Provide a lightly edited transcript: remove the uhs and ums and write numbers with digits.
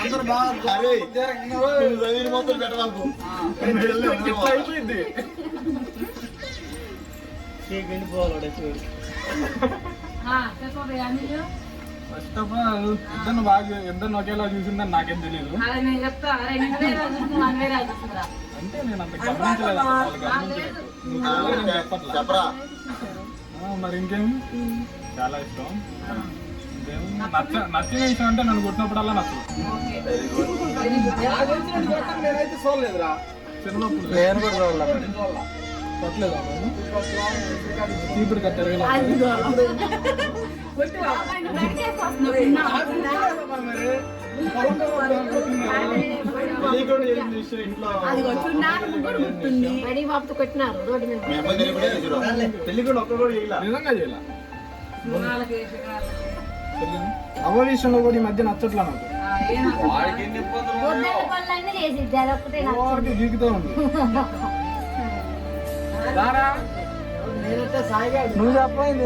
అందరు బాగా మొత్తం పెట్టవాకు అయిపోయింది. ఫస్ట్ ఆఫ్ ఆల్ ఇద్దరు బాగా ఇద్దరు ఒకేలా చూసిందని నాకేం తెలియదు. అంటే నేను అంత గమనించలేదు. చెప్పరా మరి ఇంకేం చాలా ఇష్టం. నచ్చిన విషయం అంటే నన్ను కొట్టినప్పుడల్లా నచ్చదు. నేనైతే చూడలేదురా చిన్నప్పుడు. నేను కూడా చూడలేదు. కొట్టలేదు ఇప్పుడు కట్టారు. నిజంగా చేయాల అవ్వ విషయంలో కూడా ఈ మధ్య నచ్చట్లా నాకు. గీకుతూ ఉంది. నువ్వు చెప్పండి.